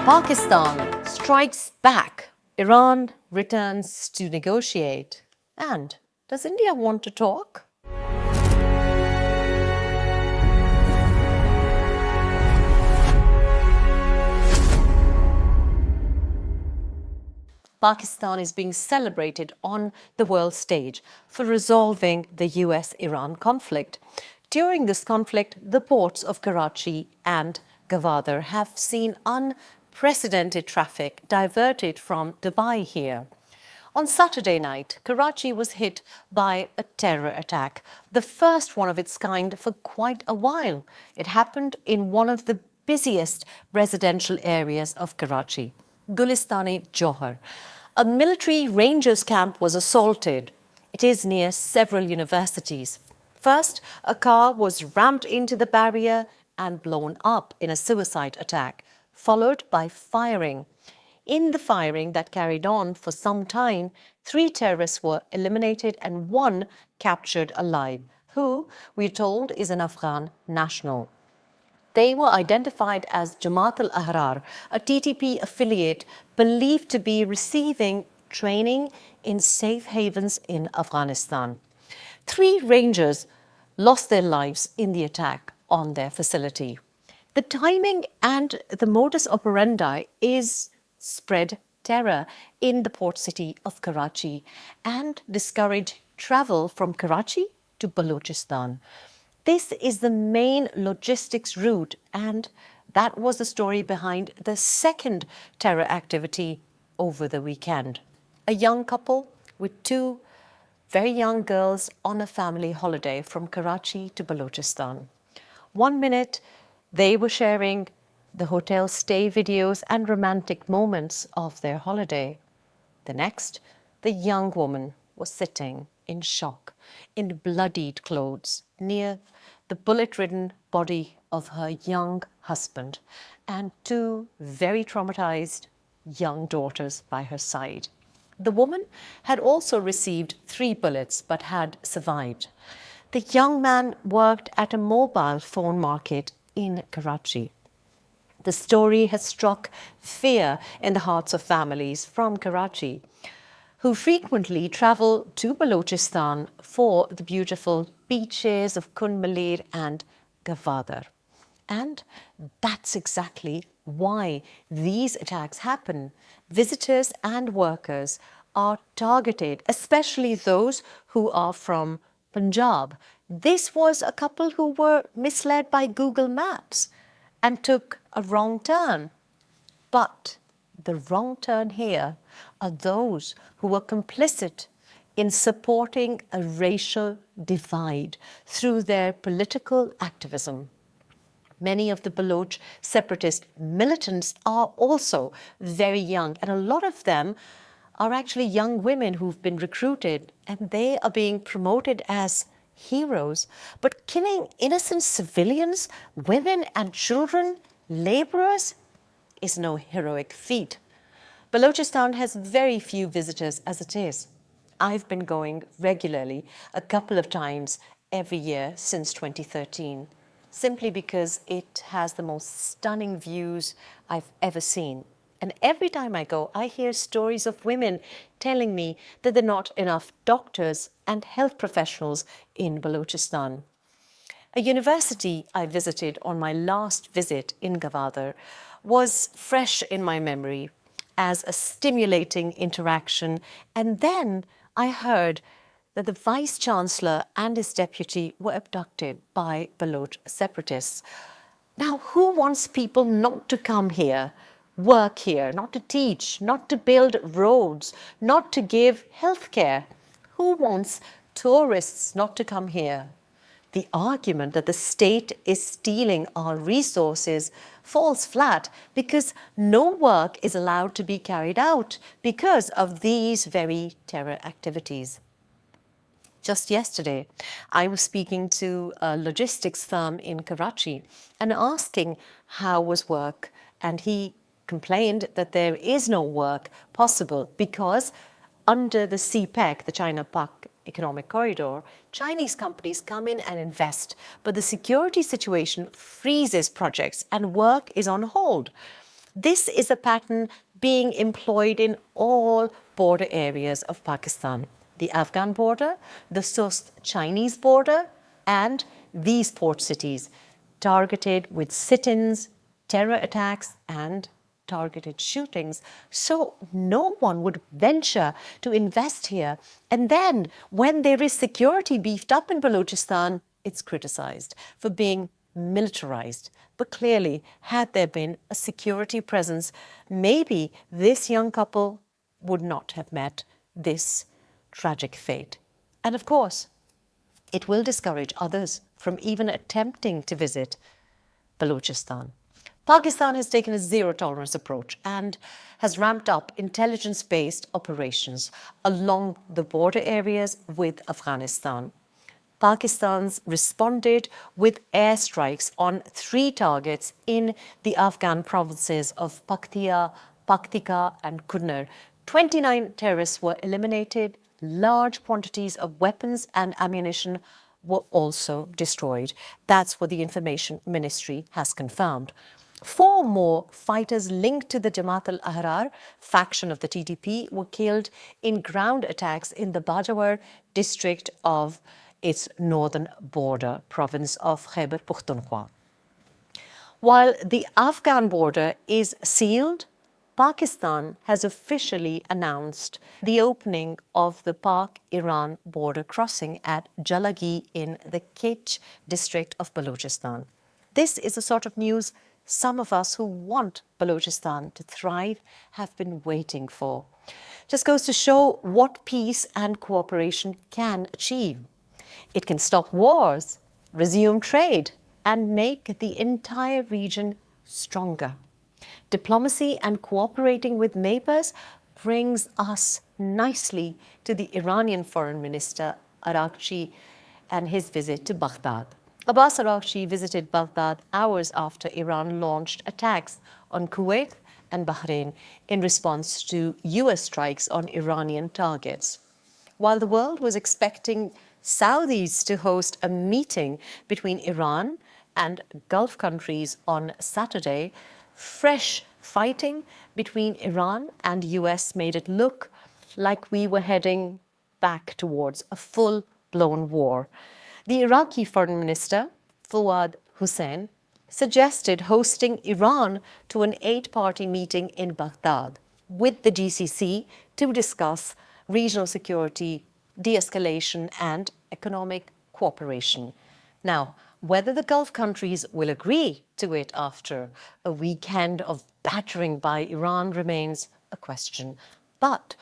Pakistan strikes back. Iran returns to negotiate. And does India want to talk? Pakistan is being celebrated on the world stage for resolving the US-Iran conflict. During this conflict, the ports of Karachi and Gwadar have seen unprecedented traffic diverted from Dubai here. On Saturday night, Karachi was hit by a terror attack, the first one of its kind for quite a while. It happened in one of the busiest residential areas of Karachi, Gulistani Johar. A military rangers camp was assaulted. It is near several universities. First, a car was rammed into the barrier and blown up in a suicide attack, followed by firing. In the firing that carried on for some time, 3 terrorists were eliminated and 1 captured alive, who, we're told, is an Afghan national. They were identified as Jamaat al-Ahrar, a TTP affiliate believed to be receiving training in safe havens in Afghanistan. 3 rangers lost their lives in the attack on their facility. The timing and the modus operandi is spread terror in the port city of Karachi and discourage travel from Karachi to Balochistan. This is the main logistics route, and that was the story behind the second terror activity over the weekend. A young couple with 2 very young girls on a family holiday from Karachi to Balochistan. One minute, they were sharing the hotel stay videos and romantic moments of their holiday. The next, the young woman was sitting in shock, in bloodied clothes, near the bullet-ridden body of her young husband and 2 very traumatized young daughters by her side. The woman had also received 3 bullets but had survived. The young man worked at a mobile phone market in Karachi. The story has struck fear in the hearts of families from Karachi, who frequently travel to Balochistan for the beautiful beaches of Kun Malir and Gwadar. And that's exactly why these attacks happen. Visitors and workers are targeted, especially those who are from Punjab. This was a couple who were misled by Google Maps and took a wrong turn. But the wrong turn here are those who were complicit in supporting a racial divide through their political activism. Many of the Baloch separatist militants are also very young, and a lot of them are actually young women who've been recruited, and they are being promoted as heroes. But killing innocent civilians, women and children, laborers, is no heroic feat. Balochistan has very few visitors as it is. I've been going regularly a couple of times every year since 2013, simply because it has the most stunning views I've ever seen. And every time I go, I hear stories of women telling me that there are not enough doctors and health professionals in Balochistan. A university I visited on my last visit in Gwadar was fresh in my memory as a stimulating interaction, and then I heard that the Vice-Chancellor and his deputy were abducted by Baloch separatists. Now, who wants people not to come here, work here, not to teach, not to build roads, not to give healthcare? Who wants tourists not to come here? The argument that the state is stealing our resources falls flat because no work is allowed to be carried out because of these very terror activities. Just yesterday, I was speaking to a logistics firm in Karachi and asking how was work, and he complained that there is no work possible because under the CPEC, the China-Pak Economic Corridor, Chinese companies come in and invest, but the security situation freezes projects and work is on hold. This is a pattern being employed in all border areas of Pakistan: the Afghan border, the Sust-Chinese border, and these port cities, targeted with sit-ins, terror attacks, and targeted shootings. So no one would venture to invest here. And then when there is security beefed up in Balochistan, it's criticized for being militarized. But clearly, had there been a security presence, maybe this young couple would not have met this tragic fate. And of course, it will discourage others from even attempting to visit Balochistan. Pakistan has taken a zero-tolerance approach and has ramped up intelligence-based operations along the border areas with Afghanistan. Pakistan's responded with airstrikes on 3 targets in the Afghan provinces of Paktia, Paktika, and Kunar. 29 terrorists were eliminated. Large quantities of weapons and ammunition were also destroyed. That's what the Information Ministry has confirmed. 4 more fighters linked to the Jamaat al-Ahrar faction of the TTP were killed in ground attacks in the Bajawar district of its northern border province of Khyber Pakhtunkhwa. While the Afghan border is sealed, Pakistan has officially announced the opening of the Pak-Iran border crossing at Jalagi in the Kech district of Balochistan. This is the sort of news some of us who want Balochistan to thrive have been waiting for. Just goes to show what peace and cooperation can achieve. It can stop wars, resume trade, and make the entire region stronger. Diplomacy and cooperating with neighbors brings us nicely to the Iranian Foreign Minister Araghchi and his visit to Baghdad. Abbas Araghchi visited Baghdad hours after Iran launched attacks on Kuwait and Bahrain in response to US strikes on Iranian targets. While the world was expecting Saudis to host a meeting between Iran and Gulf countries on Saturday, fresh fighting between Iran and US made it look like we were heading back towards a full-blown war. The Iraqi Foreign Minister, Fouad Hussein, suggested hosting Iran to an 8-party meeting in Baghdad with the GCC to discuss regional security, de-escalation, and economic cooperation. Now, whether the Gulf countries will agree to it after a weekend of battering by Iran remains a question. But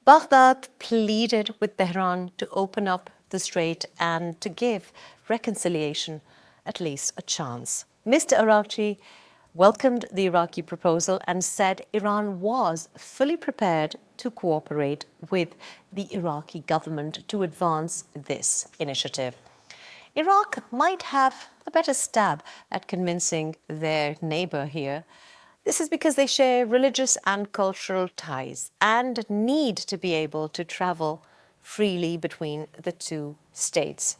Baghdad pleaded with Tehran to open up the strait and to give reconciliation at least a chance. Mr. Araghchi welcomed the Iraqi proposal and said Iran was fully prepared to cooperate with the Iraqi government to advance this initiative. Iraq might have a better stab at convincing their neighbor here. This is because they share religious and cultural ties and need to be able to travel freely between the two states.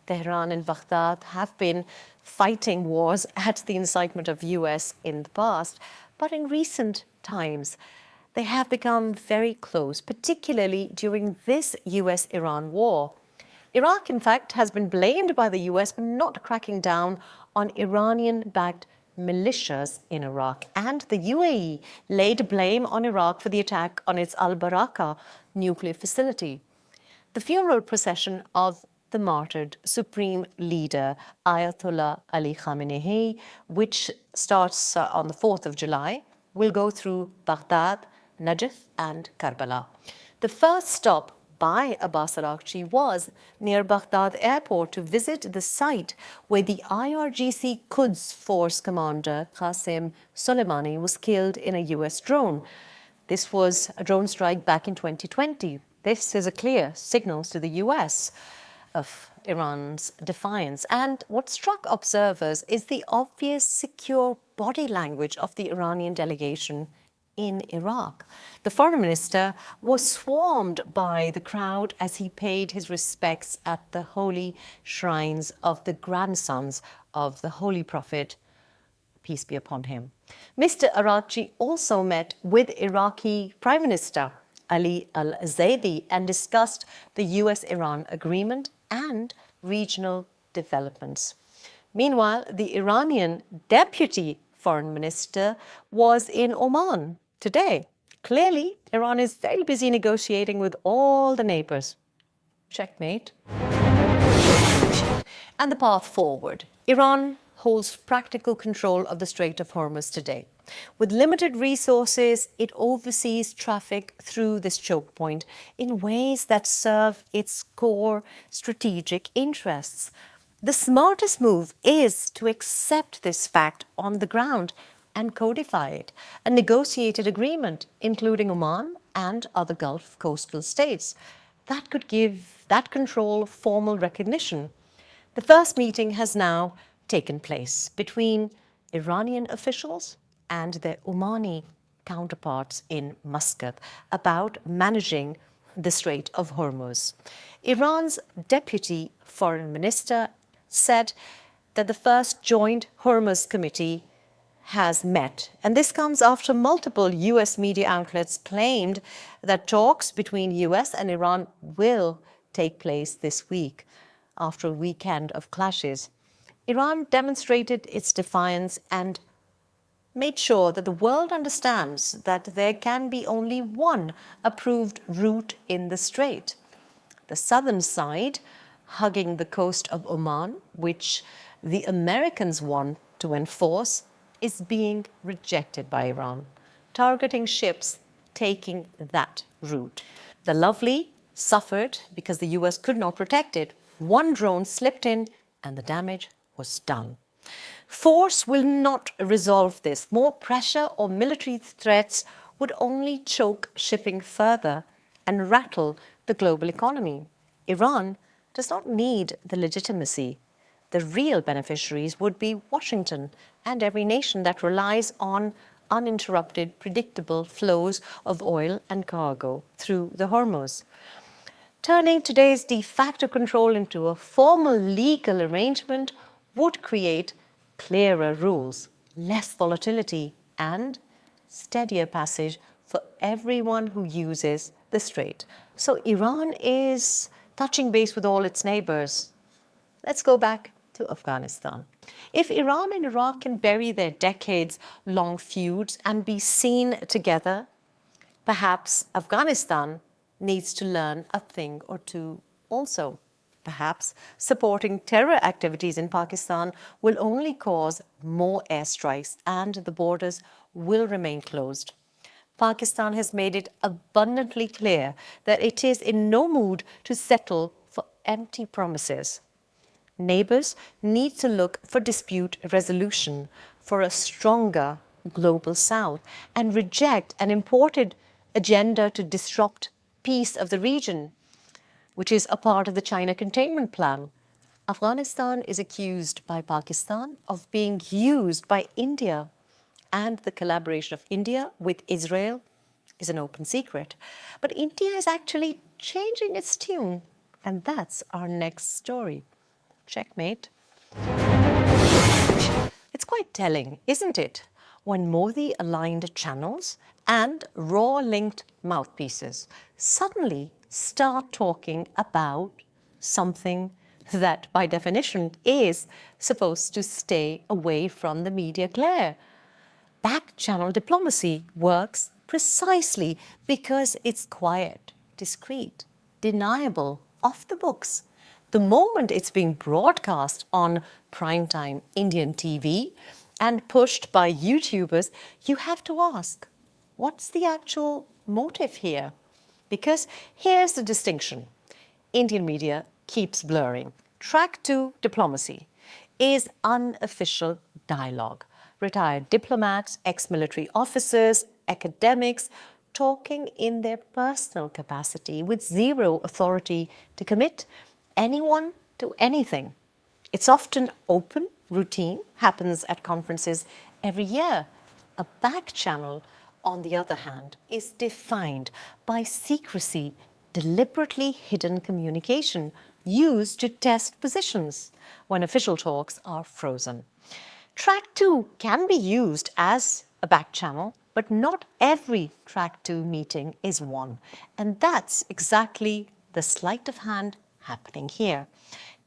Tehran and Baghdad have been fighting wars at the incitement of US in the past, but in recent times they have become very close, particularly during this US-Iran war. Iraq, in fact, has been blamed by the US for not cracking down on Iranian-backed militias in Iraq, and the UAE laid blame on Iraq for the attack on its Al-Baraka nuclear facility. The funeral procession of the martyred Supreme Leader Ayatollah Ali Khamenei, which starts on the 4th of July, will go through Baghdad, Najaf, and Karbala. The first stop by Abbas Araghchi was near Baghdad airport to visit the site where the IRGC Quds Force commander Qasem Soleimani was killed in a US drone. This was a drone strike back in 2020. This is a clear signal to the US of Iran's defiance. And what struck observers is the obvious secure body language of the Iranian delegation in Iraq. The foreign minister was swarmed by the crowd as he paid his respects at the holy shrines of the grandsons of the Holy Prophet peace be upon him. Mr. Araghchi also met with Iraqi Prime Minister Ali al-Zaidi and discussed the US-Iran agreement and regional developments. Meanwhile, the Iranian Deputy Foreign Minister was in Oman today. Clearly, Iran is very busy negotiating with all the neighbors. Checkmate. And the path forward. Iran holds practical control of the Strait of Hormuz today. With limited resources, it oversees traffic through this choke point in ways that serve its core strategic interests. The smartest move is to accept this fact on the ground and codify it, a negotiated agreement, including Oman and other Gulf coastal states, that could give that control formal recognition. The first meeting has now taken place between Iranian officials and their Omani counterparts in Muscat about managing the Strait of Hormuz. Iran's deputy foreign minister said that the first joint Hormuz committee has met. And this comes after multiple US media outlets claimed that talks between US and Iran will take place this week after a weekend of clashes. Iran demonstrated its defiance and made sure that the world understands that there can be only one approved route in the strait. The southern side, hugging the coast of Oman, which the Americans want to enforce, is being rejected by Iran, targeting ships taking that route. The Lovely suffered because the US could not protect it. One drone slipped in and the damage was done. Force will not resolve this. More pressure or military threats would only choke shipping further and rattle the global economy. Iran does not need the legitimacy. The real beneficiaries would be Washington and every nation that relies on uninterrupted, predictable flows of oil and cargo through the Hormuz. Turning today's de facto control into a formal legal arrangement would create clearer rules, less volatility, and steadier passage for everyone who uses the strait. So Iran is touching base with all its neighbors. Let's go back to Afghanistan. If Iran and Iraq can bury their decades-long feuds and be seen together, perhaps Afghanistan needs to learn a thing or two also. Perhaps supporting terror activities in Pakistan will only cause more airstrikes and the borders will remain closed. Pakistan has made it abundantly clear that it is in no mood to settle for empty promises. Neighbors need to look for dispute resolution, for a stronger global south, and reject an imported agenda to disrupt peace of the region, which is a part of the China containment plan. Afghanistan is accused by Pakistan of being used by India, and the collaboration of India with Israel is an open secret. But India is actually changing its tune, and that's our next story. Checkmate. It's quite telling, isn't it, when Modi-aligned channels and raw-linked mouthpieces suddenly start talking about something that, by definition, is supposed to stay away from the media glare. Back-channel diplomacy works precisely because it's quiet, discreet, deniable, off the books. The moment it's being broadcast on primetime Indian TV and pushed by YouTubers, you have to ask, what's the actual motive here? Because here's the distinction. Indian media keeps blurring. Track 2 diplomacy is unofficial dialogue. Retired diplomats, ex-military officers, academics, talking in their personal capacity with zero authority to commit anyone to anything. It's often open, routine, happens at conferences every year. A back channel, on the other hand, is defined by secrecy, deliberately hidden communication used to test positions when official talks are frozen. Track 2 can be used as a back channel, but not every Track 2 meeting is one. And that's exactly the sleight of hand happening here.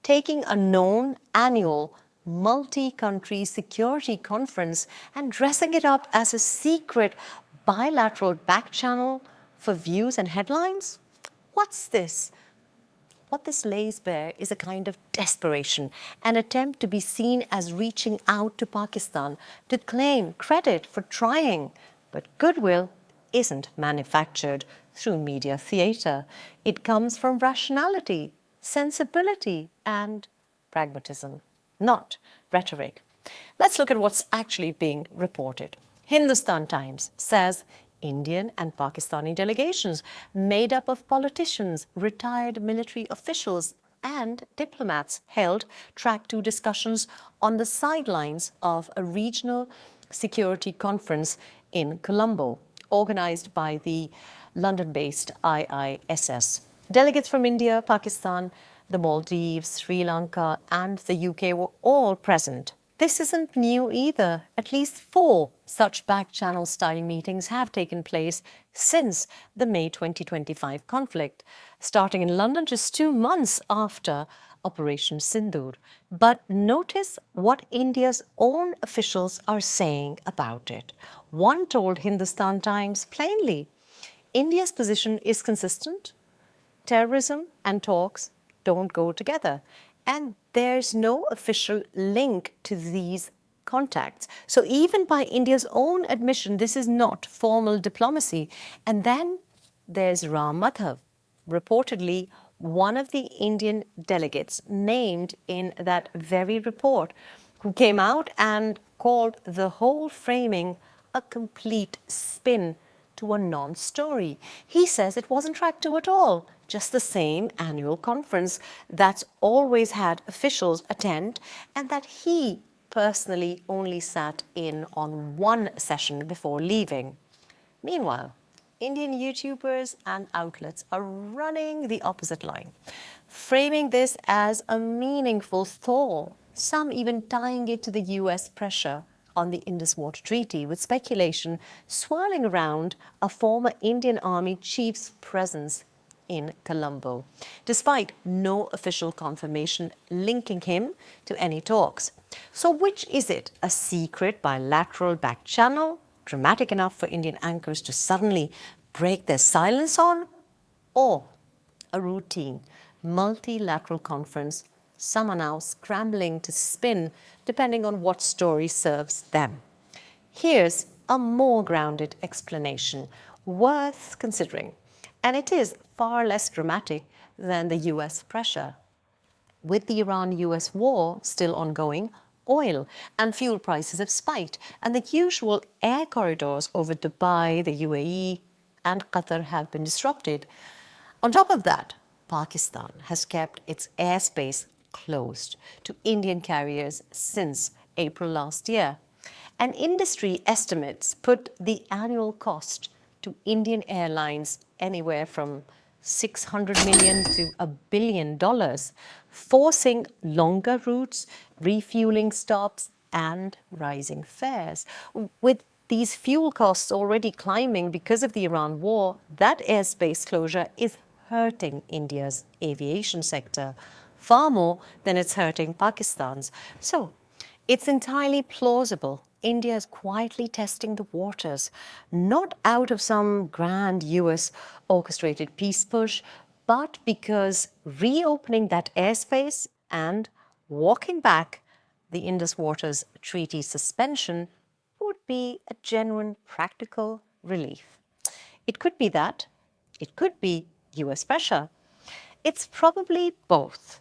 Taking a known annual multi-country security conference and dressing it up as a secret bilateral back channel for views and headlines? What's this? What this lays bare is a kind of desperation, an attempt to be seen as reaching out to Pakistan, to claim credit for trying. But goodwill isn't manufactured through media theatre. It comes from rationality, sensibility, and pragmatism, not rhetoric. Let's look at what's actually being reported. Hindustan Times says Indian and Pakistani delegations made up of politicians, retired military officials, and diplomats held Track 2 discussions on the sidelines of a regional security conference in Colombo, organized by the London-based IISS. Delegates from India, Pakistan, the Maldives, Sri Lanka, and the UK were all present. This isn't new either. At least 4 such back-channel style meetings have taken place since the May 2025 conflict, starting in London just 2 months after Operation Sindoor. But notice what India's own officials are saying about it. One told Hindustan Times plainly, India's position is consistent. Terrorism and talks don't go together. And there's no official link to these contacts. So even by India's own admission, this is not formal diplomacy. And then there's Ram Madhav, reportedly one of the Indian delegates named in that very report, who came out and called the whole framing a complete spin to a non-story. He says it wasn't Track 2 at all, just the same annual conference that's always had officials attend, and that he personally only sat in on one session before leaving. Meanwhile, Indian YouTubers and outlets are running the opposite line, framing this as a meaningful thaw, some even tying it to the US pressure on the Indus Water Treaty, with speculation swirling around a former Indian Army chief's presence in Colombo, despite no official confirmation linking him to any talks. So which is it? A secret bilateral back channel, dramatic enough for Indian anchors to suddenly break their silence on? Or a routine multilateral conference some are now scrambling to spin depending on what story serves them? Here's a more grounded explanation worth considering, and it is far less dramatic than the US pressure. With the Iran-US war still ongoing, oil and fuel prices have spiked, and the usual air corridors over Dubai, the UAE, and Qatar have been disrupted. On top of that, Pakistan has kept its airspace closed to Indian carriers since April last year. And industry estimates put the annual cost to Indian airlines anywhere from $600 million to $1 billion, forcing longer routes, refueling stops, and rising fares. With these fuel costs already climbing because of the Iran war, that airspace closure is hurting India's aviation sector far more than it's hurting Pakistan's. So it's entirely plausible India is quietly testing the waters, not out of some grand US orchestrated peace push, but because reopening that airspace and walking back the Indus Waters Treaty suspension would be a genuine practical relief. It could be that. It could be US pressure. It's probably both.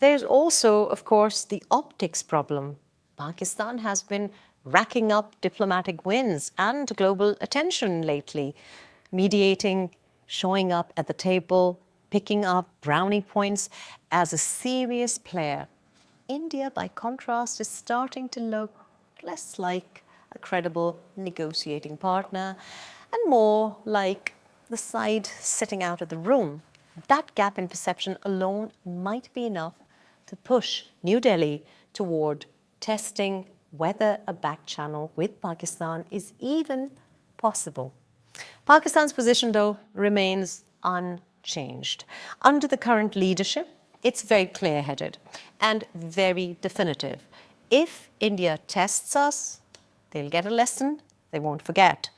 There's also, of course, the optics problem. Pakistan has been racking up diplomatic wins and global attention lately, mediating, showing up at the table, picking up brownie points as a serious player. India, by contrast, is starting to look less like a credible negotiating partner and more like the side sitting out of the room. That gap in perception alone might be enough to push New Delhi toward testing whether a back channel with Pakistan is even possible. Pakistan's position, though, remains unchanged. Under the current leadership, it's very clear-headed and very definitive. If India tests us, they'll get a lesson, they won't forget.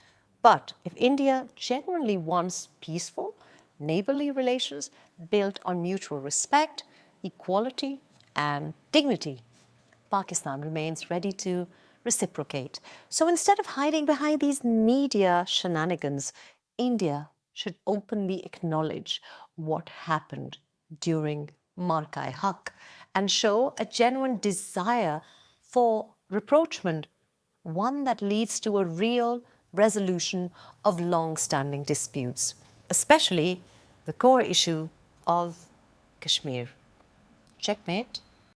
But if India genuinely wants peaceful, neighborly relations built on mutual respect, equality, and dignity, Pakistan remains ready to reciprocate. So instead of hiding behind these media shenanigans, India should openly acknowledge what happened during Markai-Haq and show a genuine desire for rapprochement, one that leads to a real resolution of long-standing disputes, especially the core issue of Kashmir. Checkmate.